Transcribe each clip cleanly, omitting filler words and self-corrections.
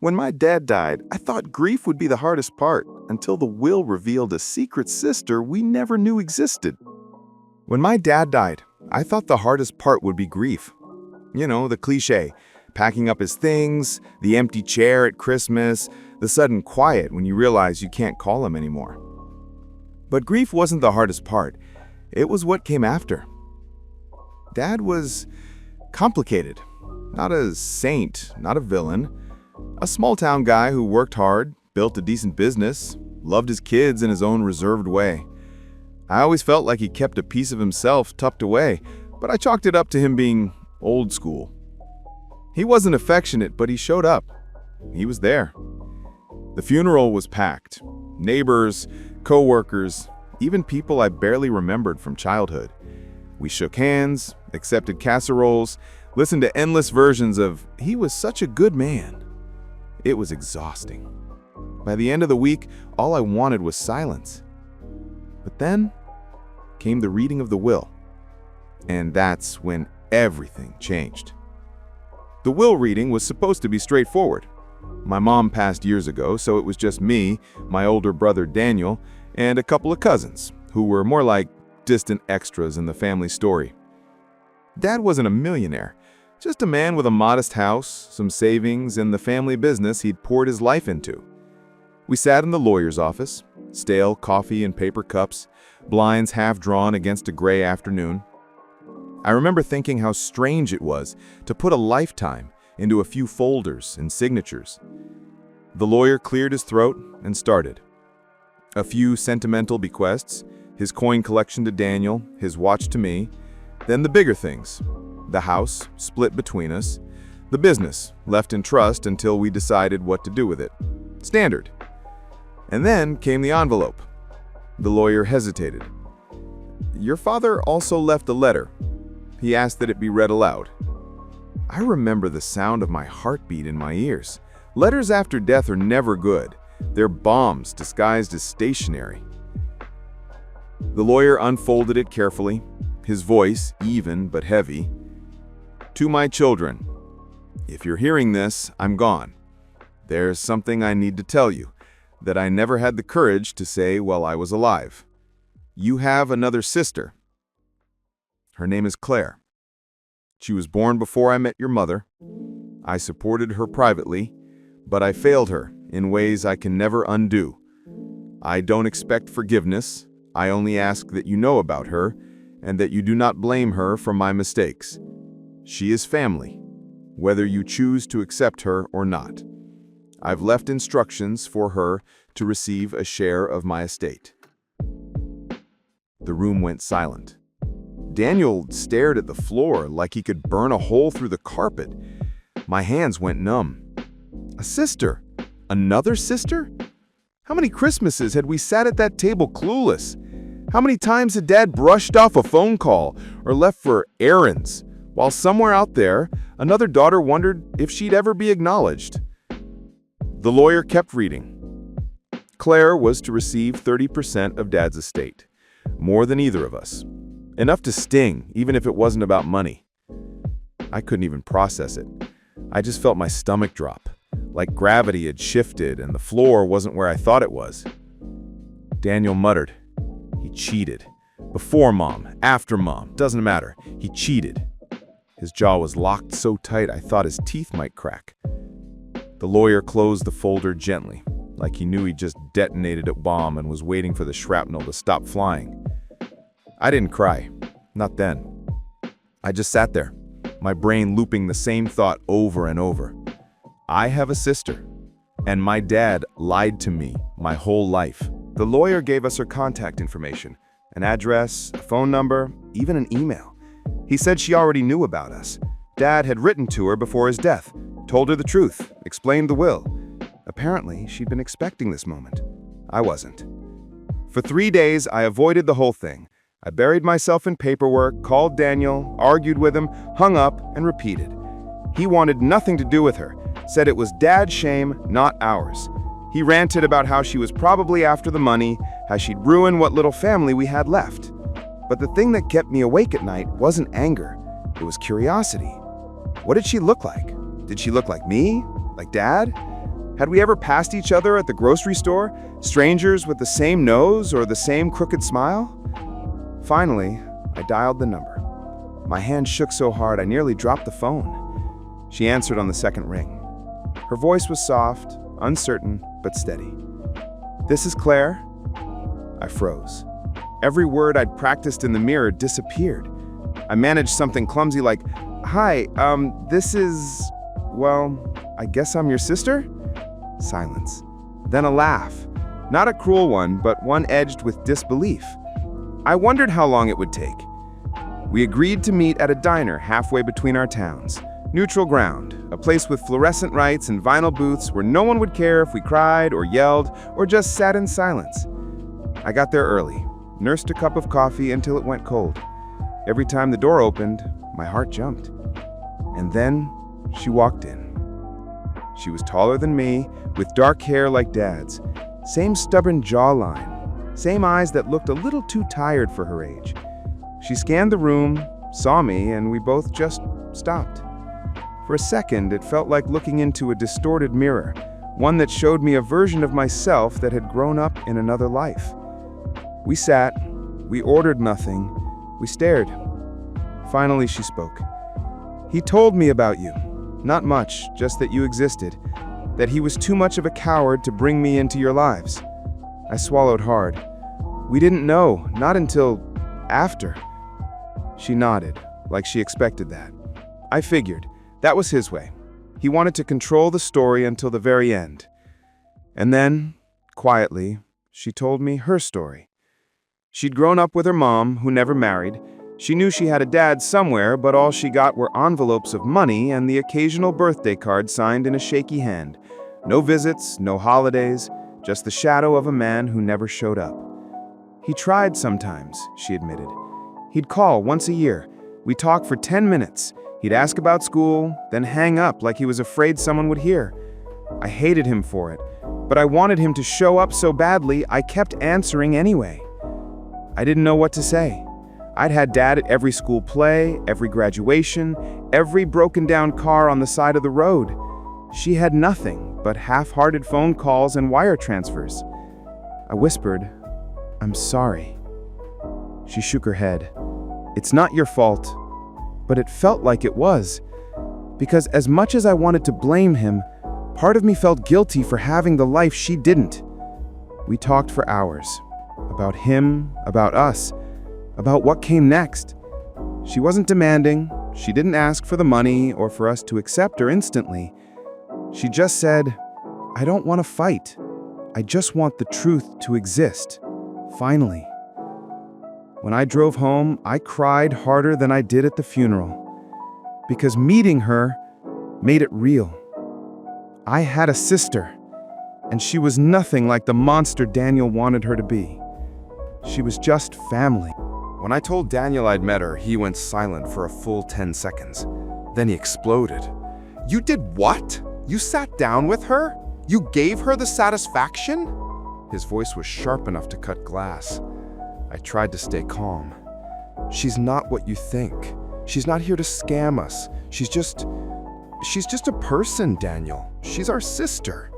When my dad died, I thought grief would be the hardest part until the will revealed a secret sister we never knew existed. When my dad died, I thought the hardest part would be grief. You know, the cliché, packing up his things, the empty chair at Christmas, the sudden quiet when you realize you can't call him anymore. But grief wasn't the hardest part. It was what came after. Dad was complicated. Not a saint, not a villain. A small-town guy who worked hard, built a decent business, loved his kids in his own reserved way. I always felt like he kept a piece of himself tucked away, but I chalked it up to him being old school. He wasn't affectionate, but he showed up. He was there. The funeral was packed. Neighbors, co-workers, even people I barely remembered from childhood. We shook hands, accepted casseroles, listened to endless versions of "he was such a good man." It was exhausting. By the end of the week, all I wanted was silence. But then came the reading of the will. And that's when everything changed. The will reading was supposed to be straightforward. My mom passed years ago, so it was just me, my older brother Daniel, and a couple of cousins, who were more like distant extras in the family story. Dad wasn't a millionaire, just a man with a modest house, some savings, and the family business he'd poured his life into. We sat in the lawyer's office, stale coffee in paper cups, blinds half drawn against a gray afternoon. I remember thinking how strange it was to put a lifetime into a few folders and signatures. The lawyer cleared his throat and started. A few sentimental bequests, his coin collection to Daniel, his watch to me, then the bigger things. The house, split between us. The business, left in trust until we decided what to do with it. Standard. And then came the envelope. The lawyer hesitated. "Your father also left a letter. He asked that it be read aloud." I remember the sound of my heartbeat in my ears. Letters after death are never good. They're bombs disguised as stationery. The lawyer unfolded it carefully, his voice even but heavy. "To my children, if you're hearing this, I'm gone. There's something I need to tell you that I never had the courage to say while I was alive. You have another sister. Her name is Claire. She was born before I met your mother. I supported her privately, but I failed her in ways I can never undo. I don't expect forgiveness. I only ask that you know about her and that you do not blame her for my mistakes. She is family, whether you choose to accept her or not. I've left instructions for her to receive a share of my estate." The room went silent. Daniel stared at the floor like he could burn a hole through the carpet. My hands went numb. A sister? Another sister? How many Christmases had we sat at that table clueless? How many times had Dad brushed off a phone call or left for errands, while somewhere out there, another daughter wondered if she'd ever be acknowledged? The lawyer kept reading. Claire was to receive 30% of Dad's estate, more than either of us. Enough to sting, even if it wasn't about money. I couldn't even process it. I just felt my stomach drop, like gravity had shifted and the floor wasn't where I thought it was. Daniel muttered. He cheated. Before Mom, after Mom, doesn't matter. He cheated. His jaw was locked so tight I thought his teeth might crack. The lawyer closed the folder gently, like he knew he just detonated a bomb and was waiting for the shrapnel to stop flying. I didn't cry. Not then. I just sat there, my brain looping the same thought over and over. I have a sister, and my dad lied to me my whole life. The lawyer gave us her contact information, an address, a phone number, even an email. He said she already knew about us. Dad had written to her before his death, told her the truth, explained the will. Apparently, she'd been expecting this moment. I wasn't. For 3 days, I avoided the whole thing. I buried myself in paperwork, called Daniel, argued with him, hung up, and repeated. He wanted nothing to do with her, said it was Dad's shame, not ours. He ranted about how she was probably after the money, how she'd ruin what little family we had left. But the thing that kept me awake at night wasn't anger. It was curiosity. What did she look like? Did she look like me? Like Dad? Had we ever passed each other at the grocery store? Strangers with the same nose or the same crooked smile? Finally, I dialed the number. My hand shook so hard I nearly dropped the phone. She answered on the second ring. Her voice was soft, uncertain, but steady. "This is Claire." I froze. Every word I'd practiced in the mirror disappeared. I managed something clumsy like, "Hi, this is, well, I guess I'm your sister?" Silence. Then a laugh. Not a cruel one, but one edged with disbelief. I wondered how long it would take. We agreed to meet at a diner halfway between our towns. Neutral ground, a place with fluorescent lights and vinyl booths where no one would care if we cried or yelled or just sat in silence. I got there early, nursed a cup of coffee until it went cold. Every time the door opened, my heart jumped. And then she walked in. She was taller than me, with dark hair like Dad's, same stubborn jawline, same eyes that looked a little too tired for her age. She scanned the room, saw me, and we both just stopped. For a second, it felt like looking into a distorted mirror, one that showed me a version of myself that had grown up in another life. We sat, we ordered nothing, we stared. Finally, she spoke. "He told me about you. Not much, just that you existed. That he was too much of a coward to bring me into your lives." I swallowed hard. "We didn't know, not until after." She nodded, like she expected that. I figured. That was his way. He wanted to control the story until the very end. And then, quietly, she told me her story. She'd grown up with her mom, who never married. She knew she had a dad somewhere, but all she got were envelopes of money and the occasional birthday card signed in a shaky hand. No visits, no holidays, just the shadow of a man who never showed up. "He tried sometimes," she admitted. "He'd call once a year. We'd talk for 10 minutes. He'd ask about school, then hang up like he was afraid someone would hear. I hated him for it, but I wanted him to show up so badly I kept answering anyway." I didn't know what to say. I'd had Dad at every school play, every graduation, every broken-down car on the side of the road. She had nothing but half-hearted phone calls and wire transfers. I whispered, "I'm sorry." She shook her head. "It's not your fault." But it felt like it was. Because as much as I wanted to blame him, part of me felt guilty for having the life she didn't. We talked for hours. About him, about us, about what came next. She wasn't demanding. She didn't ask for the money or for us to accept her instantly. She just said, "I don't want to fight. I just want the truth to exist. Finally." When I drove home, I cried harder than I did at the funeral. Because meeting her made it real. I had a sister, and she was nothing like the monster Daniel wanted her to be. She was just family. When I told Daniel I'd met her, he went silent for a full 10 seconds. Then he exploded. "You did what? You sat down with her? You gave her the satisfaction?" His voice was sharp enough to cut glass. I tried to stay calm. "She's not what you think. She's not here to scam us. She's just a person, Daniel. She's our sister."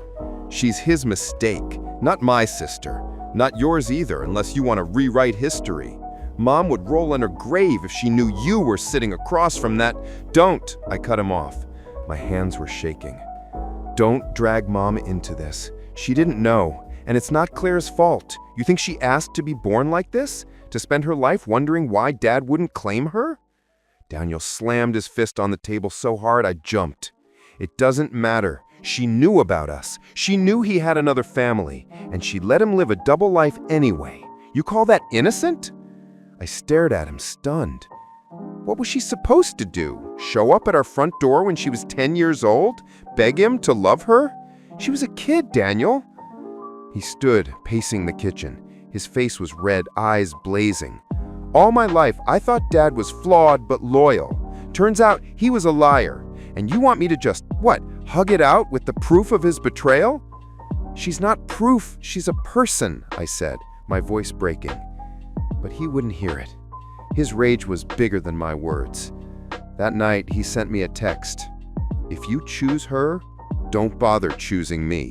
"She's his mistake, not my sister. Not yours either, unless you want to rewrite history. Mom would roll in her grave if she knew you were sitting across from that." "Don't!" I cut him off. My hands were shaking. "Don't drag Mom into this. She didn't know, and it's not Claire's fault. You think she asked to be born like this? To spend her life wondering why Dad wouldn't claim her?" Daniel slammed his fist on the table so hard I jumped. "It doesn't matter. She knew about us. She knew he had another family, and she let him live a double life anyway. You call that innocent?" I stared at him, stunned. What was she supposed to do? Show up at our front door when she was 10 years old? Beg him to love her? She was a kid, Daniel. He stood, pacing the kitchen. His face was red, eyes blazing. "All my life, I thought Dad was flawed but loyal. Turns out he was a liar. And you want me to just, what, hug it out with the proof of his betrayal?" "She's not proof, she's a person," I said, my voice breaking. But he wouldn't hear it. His rage was bigger than my words. That night, he sent me a text. "If you choose her, Don't bother choosing me."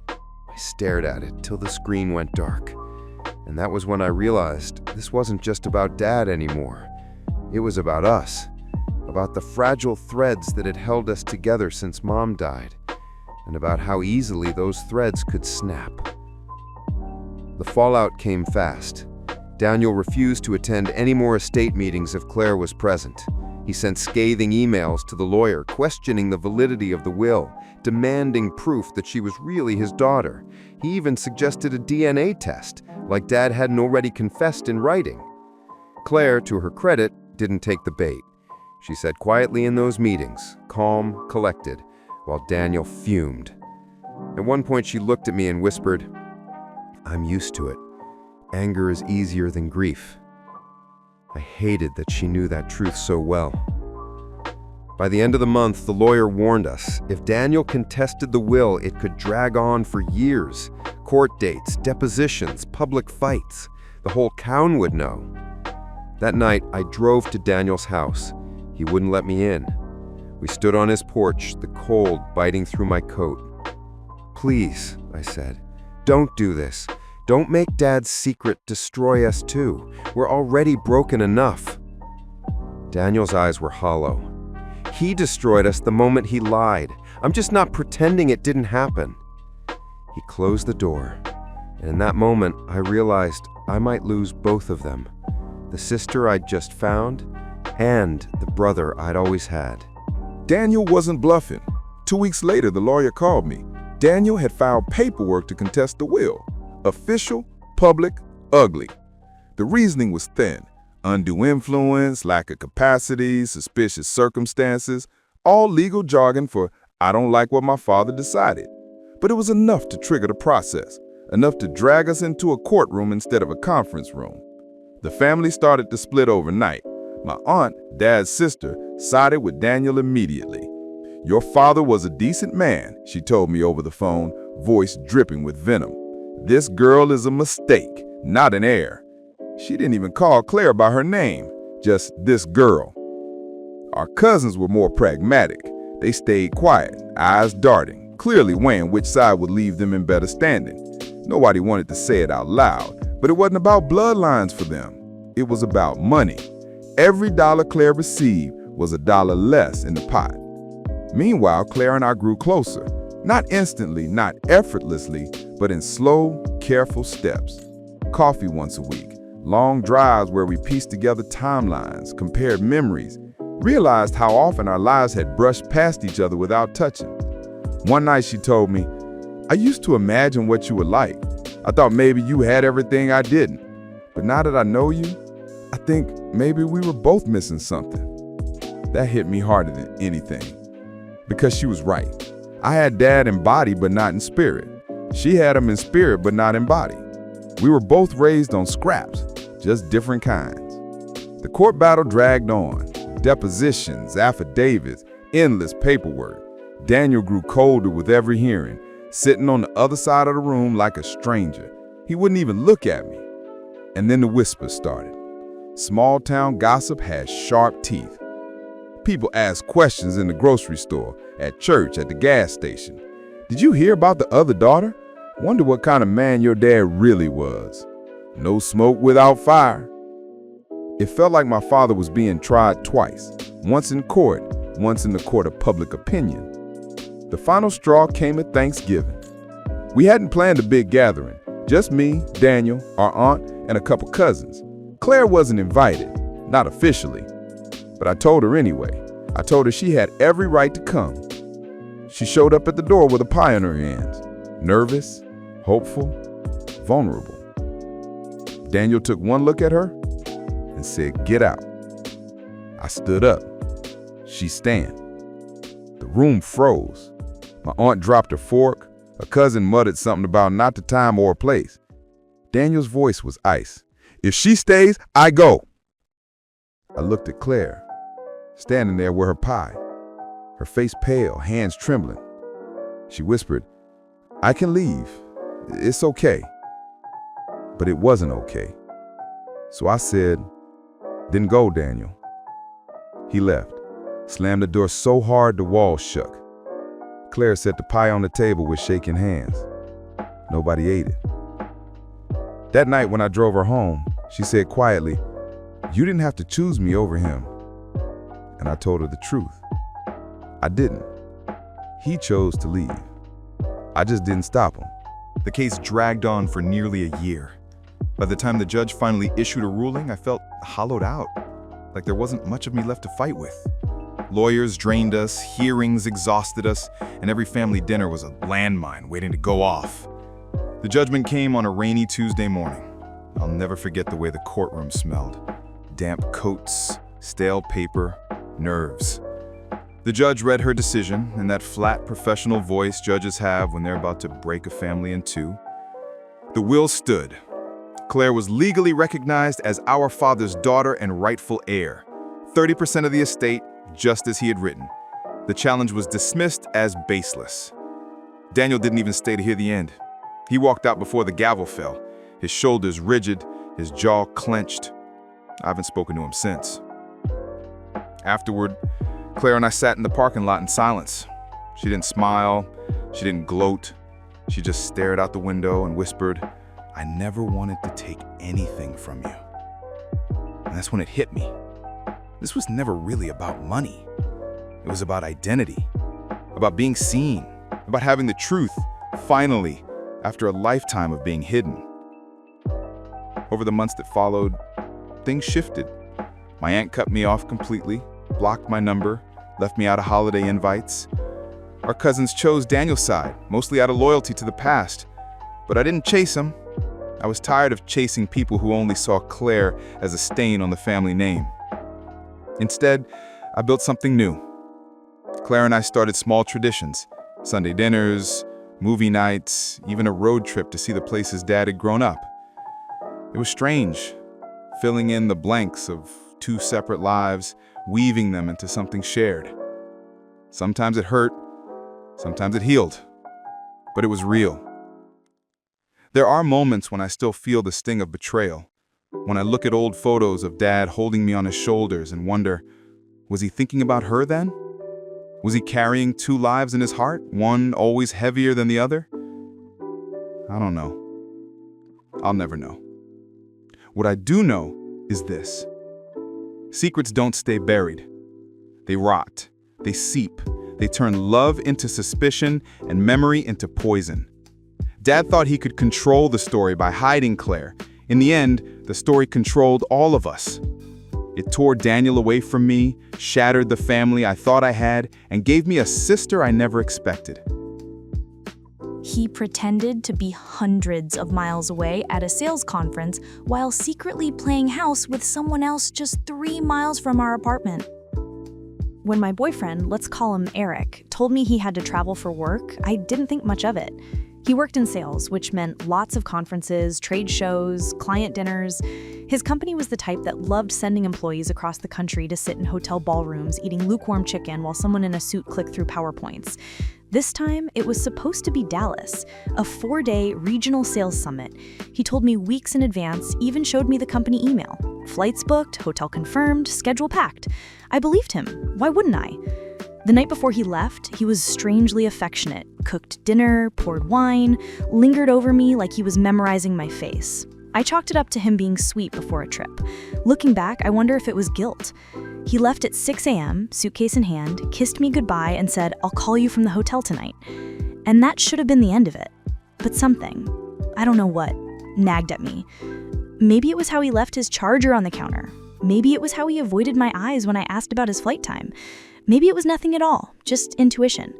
I stared at it till the screen went dark. And that was when I realized this wasn't just about Dad anymore. It was about us, about the fragile threads that had held us together since Mom died, and about how easily those threads could snap. The fallout came fast. Daniel refused to attend any more estate meetings if Claire was present. He sent scathing emails to the lawyer, questioning the validity of the will, demanding proof that she was really his daughter. He even suggested a DNA test, like Dad hadn't already confessed in writing. Claire, to her credit, didn't take the bait. She sat quietly in those meetings, calm, collected, while Daniel fumed. At one point she looked at me and whispered, "I'm used to it. Anger is easier than grief." I hated that she knew that truth so well. By the end of the month, the lawyer warned us, if Daniel contested the will, it could drag on for years. Court dates, depositions, public fights. The whole town would know. That night, I drove to Daniel's house. He wouldn't let me in. We stood on his porch, the cold biting through my coat. "Please," I said, "don't do this. Don't make Dad's secret destroy us too. We're already broken enough." Daniel's eyes were hollow. "He destroyed us the moment he lied. I'm just not pretending it didn't happen." He closed the door, and in that moment, I realized I might lose both of them. The sister I'd just found, and the brother I'd always had. Daniel wasn't bluffing. 2 weeks later, the lawyer called me. Daniel had filed paperwork to contest the will. Official, public, ugly. The reasoning was thin. Undue influence, lack of capacity, suspicious circumstances, all legal jargon for "I don't like what my father decided." But it was enough to trigger the process, enough to drag us into a courtroom instead of a conference room. The family started to split overnight. My aunt, Dad's sister, sided with Daniel immediately. "Your father was a decent man," she told me over the phone, voice dripping with venom. "This girl is a mistake, not an heir." She didn't even call Claire by her name, just "this girl." Our cousins were more pragmatic. They stayed quiet, eyes darting, clearly weighing which side would leave them in better standing. Nobody wanted to say it out loud, but it wasn't about bloodlines for them. It was about money. Every dollar Claire received was a dollar less in the pot. Meanwhile, Claire and I grew closer. Not instantly, not effortlessly, but in slow, careful steps. Coffee once a week, long drives where we pieced together timelines, compared memories, realized how often our lives had brushed past each other without touching. One night she told me, "I used to imagine what you were like. I thought maybe you had everything I didn't. But now that I know you, I think maybe we were both missing something." That hit me harder than anything. Because she was right. I had Dad in body, but not in spirit. She had him in spirit, but not in body. We were both raised on scraps, just different kinds. The court battle dragged on. Depositions, affidavits, endless paperwork. Daniel grew colder with every hearing, sitting on the other side of the room like a stranger. He wouldn't even look at me. And then the whispers started. Small town gossip has sharp teeth. People asked questions in the grocery store, at church, at the gas station. "Did you hear about the other daughter? Wonder what kind of man your dad really was." No smoke without fire. It felt like my father was being tried twice, once in court, once in the court of public opinion. The final straw came at Thanksgiving. We hadn't planned a big gathering, just me, Daniel, our aunt, and a couple cousins. Claire wasn't invited, not officially, but I told her anyway. I told her she had every right to come. She showed up at the door with a pie in her hands, nervous, hopeful, vulnerable. Daniel took one look at her and said, "Get out." I stood up. She stand. The room froze. My aunt dropped her fork. A cousin muttered something about not the time or place. Daniel's voice was ice. "If she stays, I go." I looked at Claire, standing there with her pie, her face pale, hands trembling. She whispered, "I can leave. It's okay." But it wasn't okay. So I said, "Then go, Daniel." He left, slammed the door so hard the walls shook. Claire set the pie on the table with shaking hands. Nobody ate it. That night when I drove her home, she said quietly, "You didn't have to choose me over him." And I told her the truth. I didn't. He chose to leave. I just didn't stop him. The case dragged on for nearly a year. By the time the judge finally issued a ruling, I felt hollowed out, like there wasn't much of me left to fight with. Lawyers drained us, hearings exhausted us, and every family dinner was a landmine waiting to go off. The judgment came on a rainy Tuesday morning. I'll never forget the way the courtroom smelled. Damp coats, stale paper, nerves. The judge read her decision in that flat, professional voice judges have when they're about to break a family in two. The will stood. Claire was legally recognized as our father's daughter and rightful heir. 30% of the estate, just as he had written. The challenge was dismissed as baseless. Daniel didn't even stay to hear the end. He walked out before the gavel fell, his shoulders rigid, his jaw clenched. I haven't spoken to him since. Afterward, Claire and I sat in the parking lot in silence. She didn't smile, she didn't gloat. She just stared out the window and whispered, "I never wanted to take anything from you." And that's when it hit me. This was never really about money. It was about identity, about being seen, about having the truth, finally, after a lifetime of being hidden. Over the months that followed, things shifted. My aunt cut me off completely, blocked my number, left me out of holiday invites. Our cousins chose Daniel's side, mostly out of loyalty to the past. But I didn't chase him. I was tired of chasing people who only saw Claire as a stain on the family name. Instead, I built something new. Claire and I started small traditions, Sunday dinners, movie nights, even a road trip to see the places Dad had grown up. It was strange, filling in the blanks of two separate lives, weaving them into something shared. Sometimes it hurt, sometimes it healed, but it was real. There are moments when I still feel the sting of betrayal, when I look at old photos of Dad holding me on his shoulders and wonder, was he thinking about her then? Was he carrying two lives in his heart, one always heavier than the other? I don't know. I'll never know. What I do know is this. Secrets don't stay buried. They rot, they seep, they turn love into suspicion and memory into poison. Dad thought he could control the story by hiding Claire. In the end, the story controlled all of us. It tore Daniel away from me, shattered the family I thought I had, and gave me a sister I never expected. He pretended to be hundreds of miles away at a sales conference while secretly playing house with someone else just 3 miles from our apartment. When my boyfriend, let's call him Eric, told me he had to travel for work, I didn't think much of it. He worked in sales, which meant lots of conferences, trade shows, client dinners. His company was the type that loved sending employees across the country to sit in hotel ballrooms eating lukewarm chicken while someone in a suit clicked through PowerPoints. This time, it was supposed to be Dallas, a 4-day regional sales summit. He told me weeks in advance, even showed me the company email. Flights booked, hotel confirmed, schedule packed. I believed him. Why wouldn't I? The night before he left, he was strangely affectionate, cooked dinner, poured wine, lingered over me like he was memorizing my face. I chalked it up to him being sweet before a trip. Looking back, I wonder if it was guilt. He left at 6 a.m., suitcase in hand, kissed me goodbye and said, "I'll call you from the hotel tonight." And that should have been the end of it. But something, I don't know what, nagged at me. Maybe it was how he left his charger on the counter. Maybe it was how he avoided my eyes when I asked about his flight time. Maybe it was nothing at all, just intuition.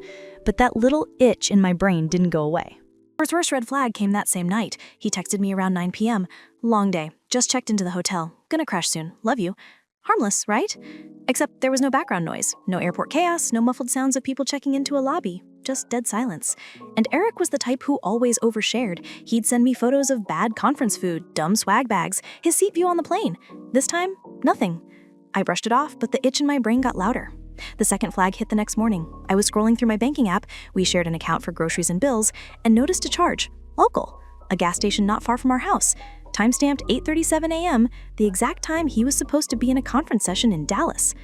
But that little itch in my brain didn't go away. His first red flag came that same night. He texted me around 9 p.m. Long day. Just checked into the hotel. Gonna crash soon. Love you. Harmless, right? Except there was no background noise, no airport chaos, no muffled sounds of people checking into a lobby. Just dead silence. And Eric was the type who always overshared. He'd send me photos of bad conference food, dumb swag bags, his seat view on the plane. This time, nothing. I brushed it off, but the itch in my brain got louder. The second flag hit the next morning. I was scrolling through my banking app, we shared an account for groceries and bills, and noticed a charge. Local. A gas station not far from our house. Timestamped 8:37 a.m., the exact time he was supposed to be in a conference session in Dallas.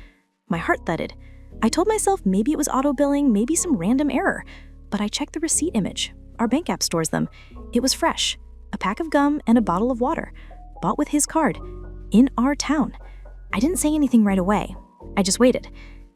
My heart thudded. I told myself maybe it was auto billing, maybe some random error, but I checked the receipt image. Our bank app stores them. It was fresh, a pack of gum and a bottle of water, bought with his card, in our town. I didn't say anything right away. I just waited.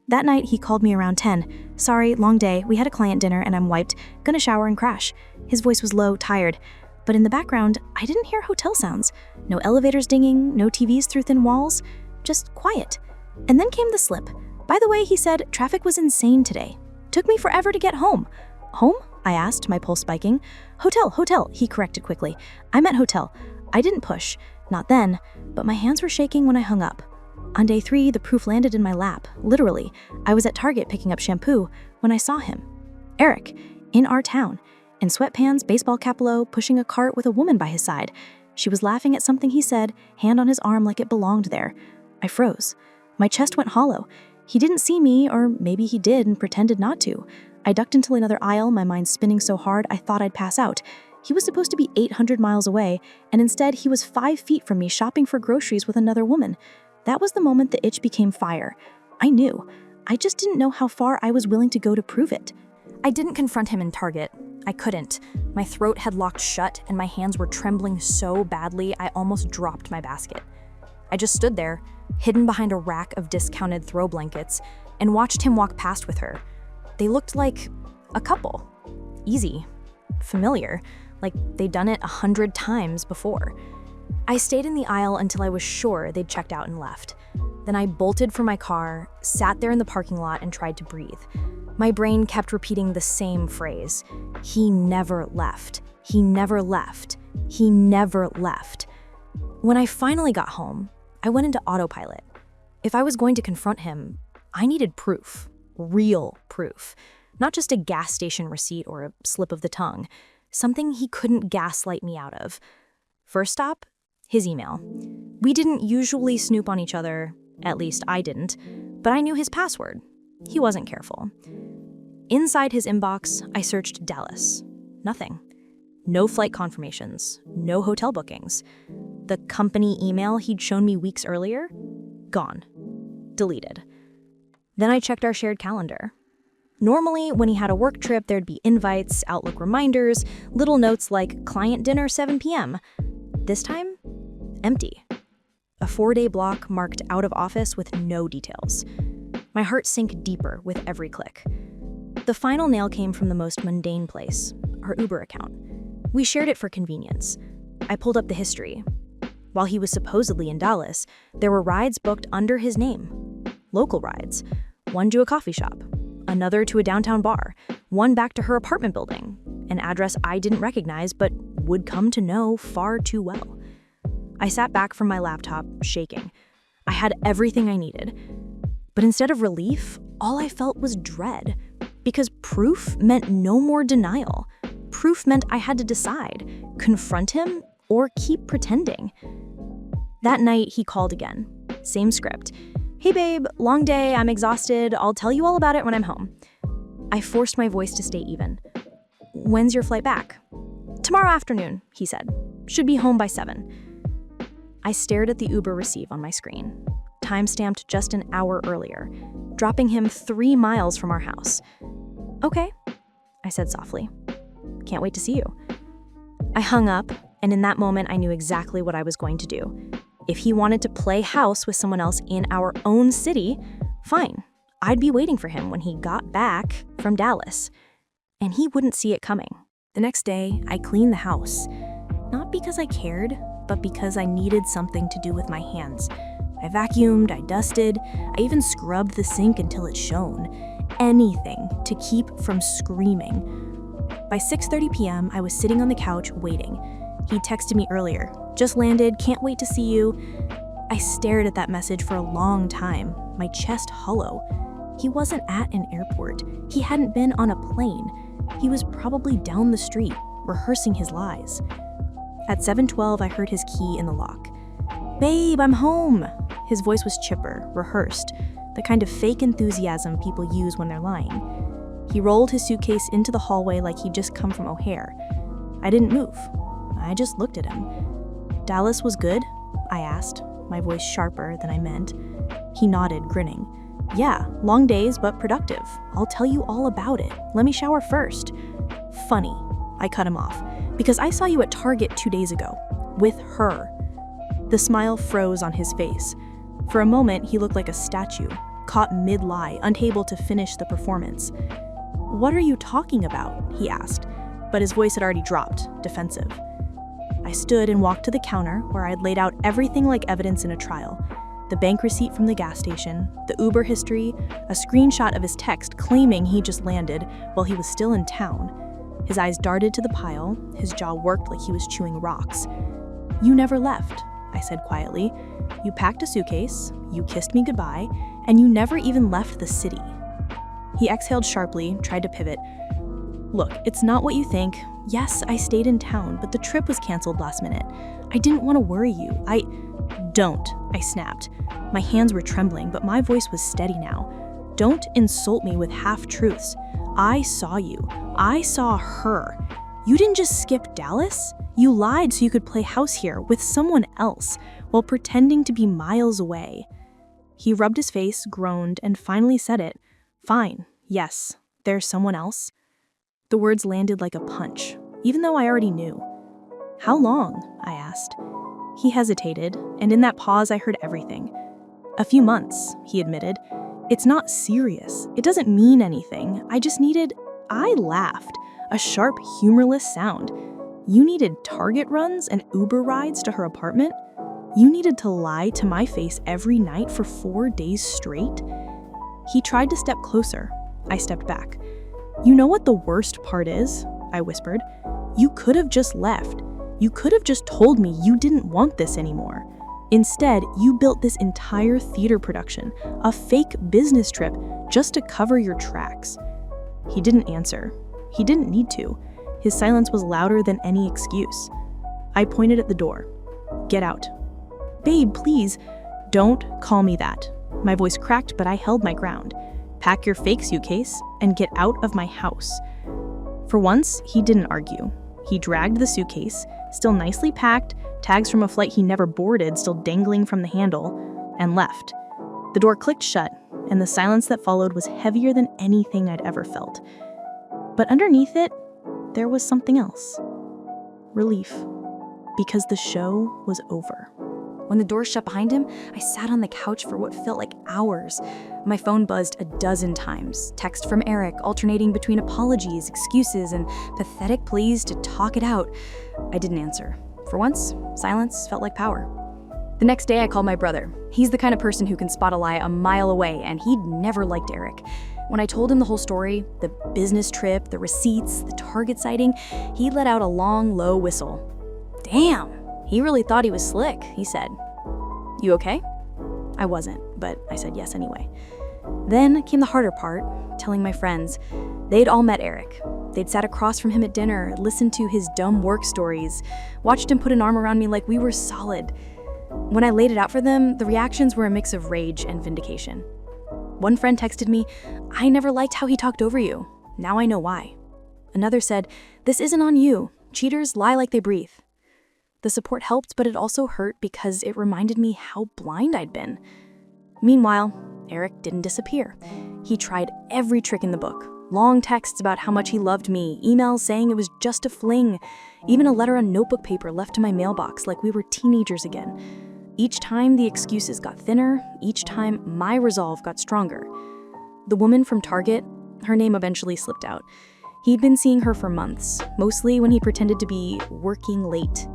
That night, he called me around 10. Sorry, long day. We had a client dinner and I'm wiped. Gonna shower and crash. His voice was low, tired. But in the background, I didn't hear hotel sounds. No elevators dinging, no TVs through thin walls. Just quiet. And then came the slip. By the way, he said, traffic was insane today. Took me forever to get home. Home? I asked, my pulse spiking. Hotel, he corrected quickly. I meant hotel. I didn't push. Not then, but my hands were shaking when I hung up. On day 3, the proof landed in my lap, literally. I was at Target picking up shampoo when I saw him. Eric, in our town, in sweatpants, baseball cap low, pushing a cart with a woman by his side. She was laughing at something he said, hand on his arm like it belonged there. I froze. My chest went hollow. He didn't see me, or maybe he did and pretended not to. I ducked into another aisle, my mind spinning so hard I thought I'd pass out. He was supposed to be 800 miles away, and instead he was 5 feet from me shopping for groceries with another woman. That was the moment the itch became fire. I knew. I just didn't know how far I was willing to go to prove it. I didn't confront him in Target. I couldn't. My throat had locked shut and my hands were trembling so badly I almost dropped my basket. I just stood there, hidden behind a rack of discounted throw blankets, and watched him walk past with her. They looked like a couple. Easy. Familiar. Like they'd done it 100 times before. I stayed in the aisle until I was sure they'd checked out and left. Then I bolted for my car, sat there in the parking lot, and tried to breathe. My brain kept repeating the same phrase. He never left. He never left. He never left. When I finally got home, I went into autopilot. If I was going to confront him, I needed proof. Real proof. Not just a gas station receipt or a slip of the tongue. Something he couldn't gaslight me out of. First stop, his email. We didn't usually snoop on each other, at least I didn't, but I knew his password. He wasn't careful. Inside his inbox, I searched Dallas. Nothing. No flight confirmations, no hotel bookings. The company email he'd shown me weeks earlier? Gone. Deleted. Then I checked our shared calendar. Normally, when he had a work trip, there'd be invites, Outlook reminders, little notes like client dinner 7 p.m. This time, empty. A 4-day block marked out of office with no details. My heart sank deeper with every click. The final nail came from the most mundane place, our Uber account. We shared it for convenience. I pulled up the history. While he was supposedly in Dallas, there were rides booked under his name. Local rides. One to a coffee shop, another to a downtown bar, one back to her apartment building, an address I didn't recognize but would come to know far too well. I sat back from my laptop, shaking. I had everything I needed. But instead of relief, all I felt was dread. Because proof meant no more denial. Proof meant I had to decide, confront him or keep pretending. That night, he called again. Same script. Hey babe, long day, I'm exhausted. I'll tell you all about it when I'm home. I forced my voice to stay even. When's your flight back? Tomorrow afternoon, he said. Should be home by 7. I stared at the Uber receive on my screen. Time-stamped just an hour earlier, dropping him 3 miles from our house. Okay, I said softly. Can't wait to see you. I hung up, and in that moment I knew exactly what I was going to do. If he wanted to play house with someone else in our own city, fine. I'd be waiting for him when he got back from Dallas. And he wouldn't see it coming. The next day, I cleaned the house. Not because I cared, but because I needed something to do with my hands. I vacuumed, I dusted, I even scrubbed the sink until it shone. Anything to keep from screaming. By 6:30 p.m., I was sitting on the couch waiting. He texted me earlier. Just landed, can't wait to see you. I stared at that message for a long time, my chest hollow. He wasn't at an airport. He hadn't been on a plane. He was probably down the street, rehearsing his lies. At 7:12, I heard his key in the lock. Babe, I'm home. His voice was chipper, rehearsed, the kind of fake enthusiasm people use when they're lying. He rolled his suitcase into the hallway like he'd just come from O'Hare. I didn't move. I just looked at him. Dallas was good? I asked, my voice sharper than I meant. He nodded, grinning. Yeah, long days, but productive. I'll tell you all about it. Let me shower first. Funny, I cut him off, because I saw you at Target 2 days ago. With her. The smile froze on his face. For a moment, he looked like a statue, caught mid-lie, unable to finish the performance. What are you talking about? He asked, but his voice had already dropped, defensive. I stood and walked to the counter where I'd laid out everything like evidence in a trial. The bank receipt from the gas station, the Uber history, a screenshot of his text claiming he just landed while he was still in town. His eyes darted to the pile, his jaw worked like he was chewing rocks. You never left, I said quietly. You packed a suitcase, you kissed me goodbye, and you never even left the city. He exhaled sharply, tried to pivot. Look, it's not what you think. Yes, I stayed in town, but the trip was canceled last minute. I didn't want to worry you. Don't, I snapped. My hands were trembling, but my voice was steady now. Don't insult me with half-truths. I saw you. I saw her. You didn't just skip Dallas. You lied so you could play house here with someone else while pretending to be miles away. He rubbed his face, groaned, and finally said it. Fine, yes, there's someone else. The words landed like a punch, even though I already knew. How long? I asked. He hesitated, and in that pause I heard everything. A few months, he admitted. It's not serious. It doesn't mean anything. I laughed, a sharp, humorless sound. You needed Target runs and Uber rides to her apartment? You needed to lie to my face every night for 4 days straight? He tried to step closer. I stepped back. You know what the worst part is? I whispered. You could have just left. You could have just told me you didn't want this anymore. Instead, you built this entire theater production, a fake business trip, just to cover your tracks. He didn't answer. He didn't need to. His silence was louder than any excuse. I pointed at the door. Get out. Babe, please. Don't call me that. My voice cracked, but I held my ground. Pack your fake suitcase and get out of my house. For once, he didn't argue. He dragged the suitcase, still nicely packed, tags from a flight he never boarded still dangling from the handle, and left. The door clicked shut, and the silence that followed was heavier than anything I'd ever felt. But underneath it, there was something else. Relief. Because the show was over. When the door shut behind him, I sat on the couch for what felt like hours. My phone buzzed a dozen times. Text from Eric, alternating between apologies, excuses, and pathetic pleas to talk it out. I didn't answer. For once, silence felt like power. The next day, I called my brother. He's the kind of person who can spot a lie a mile away, and he'd never liked Eric. When I told him the whole story, the business trip, the receipts, the Target sighting, he let out a long, low whistle. Damn, he really thought he was slick, he said. You okay? I wasn't, but I said yes anyway. Then came the harder part, telling my friends. They'd all met Eric. They'd sat across from him at dinner, listened to his dumb work stories, watched him put an arm around me like we were solid. When I laid it out for them, the reactions were a mix of rage and vindication. One friend texted me, I never liked how he talked over you. Now I know why. Another said, this isn't on you. Cheaters lie like they breathe. The support helped, but it also hurt because it reminded me how blind I'd been. Meanwhile, Eric didn't disappear. He tried every trick in the book. Long texts about how much he loved me, emails saying it was just a fling, even a letter on notebook paper left to my mailbox like we were teenagers again. Each time the excuses got thinner, each time my resolve got stronger. The woman from Target, her name eventually slipped out. He'd been seeing her for months, mostly when he pretended to be working late.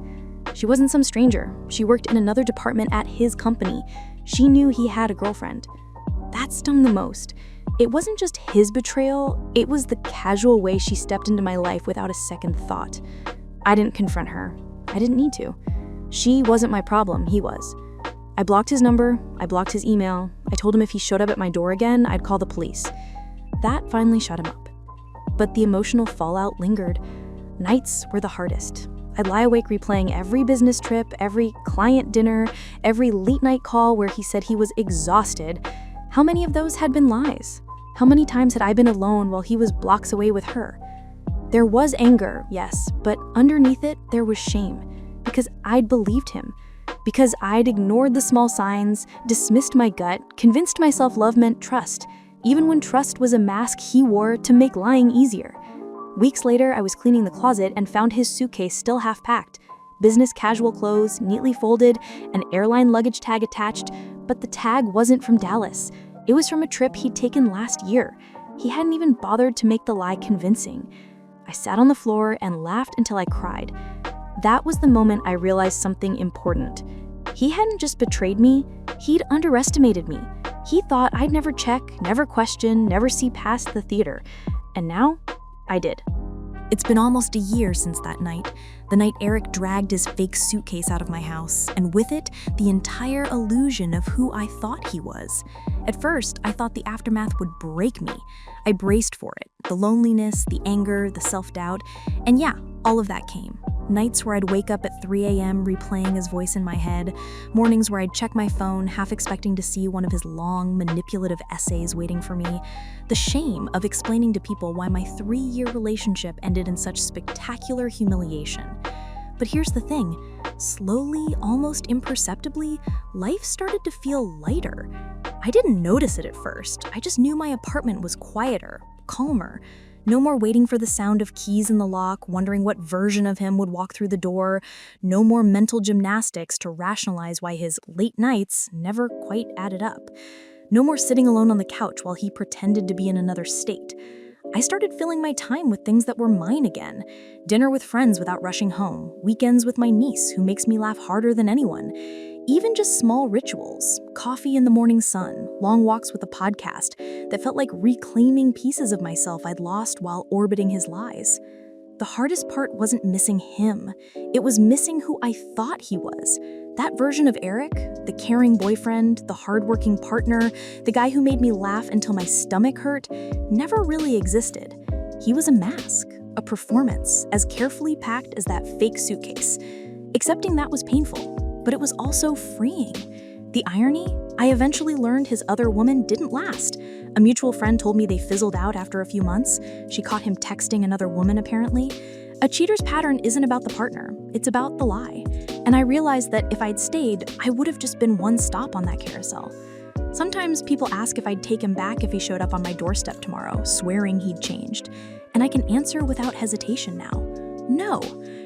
She wasn't some stranger. She worked in another department at his company. She knew he had a girlfriend. That stung the most. It wasn't just his betrayal, it was the casual way she stepped into my life without a second thought. I didn't confront her. I didn't need to. She wasn't my problem, he was. I blocked his number, I blocked his email. I told him if he showed up at my door again, I'd call the police. That finally shut him up. But the emotional fallout lingered. Nights were the hardest. I'd lie awake replaying every business trip, every client dinner, every late night call where he said he was exhausted. How many of those had been lies? How many times had I been alone while he was blocks away with her? There was anger, yes, but underneath it, there was shame. Because I'd believed him. Because I'd ignored the small signs, dismissed my gut, convinced myself love meant trust, even when trust was a mask he wore to make lying easier. Weeks later, I was cleaning the closet and found his suitcase still half-packed. Business casual clothes, neatly folded, an airline luggage tag attached, but the tag wasn't from Dallas. It was from a trip he'd taken last year. He hadn't even bothered to make the lie convincing. I sat on the floor and laughed until I cried. That was the moment I realized something important. He hadn't just betrayed me, he'd underestimated me. He thought I'd never check, never question, never see past the theater. And now, I did. It's been almost a year since that night, the night Eric dragged his fake suitcase out of my house, and with it, the entire illusion of who I thought he was. At first, I thought the aftermath would break me. I braced for it, the loneliness, the anger, the self-doubt, and yeah, all of that came. Nights where I'd wake up at 3 a.m. replaying his voice in my head, mornings where I'd check my phone, half expecting to see one of his long, manipulative essays waiting for me. The shame of explaining to people why my 3-year relationship ended in such spectacular humiliation. But here's the thing, slowly, almost imperceptibly, life started to feel lighter. I didn't notice it at first, I just knew my apartment was quieter, calmer. No more waiting for the sound of keys in the lock, wondering what version of him would walk through the door. No more mental gymnastics to rationalize why his late nights never quite added up. No more sitting alone on the couch while he pretended to be in another state. I started filling my time with things that were mine again. Dinner with friends without rushing home, weekends with my niece who makes me laugh harder than anyone. Even just small rituals, coffee in the morning sun, long walks with a podcast that felt like reclaiming pieces of myself I'd lost while orbiting his lies. The hardest part wasn't missing him. It was missing who I thought he was. That version of Eric, the caring boyfriend, the hardworking partner, the guy who made me laugh until my stomach hurt, never really existed. He was a mask, a performance, as carefully packed as that fake suitcase. Accepting that was painful. But it was also freeing. The irony? I eventually learned his other woman didn't last. A mutual friend told me they fizzled out after a few months. She caught him texting another woman, apparently. A cheater's pattern isn't about the partner, it's about the lie. And I realized that if I'd stayed, I would have just been one stop on that carousel. Sometimes people ask if I'd take him back if he showed up on my doorstep tomorrow, swearing he'd changed. And I can answer without hesitation now. No,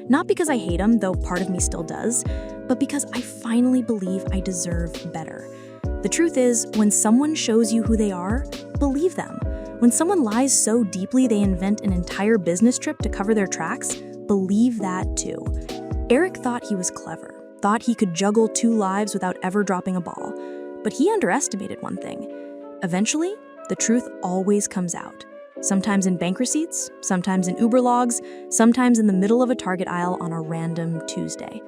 not because I hate him, though part of me still does, but because I finally believe I deserve better. The truth is, when someone shows you who they are, believe them. When someone lies so deeply they invent an entire business trip to cover their tracks, believe that too. Eric thought he was clever, thought he could juggle 2 lives without ever dropping a ball. But he underestimated one thing. Eventually, the truth always comes out. Sometimes in bank receipts, sometimes in Uber logs, sometimes in the middle of a Target aisle on a random Tuesday.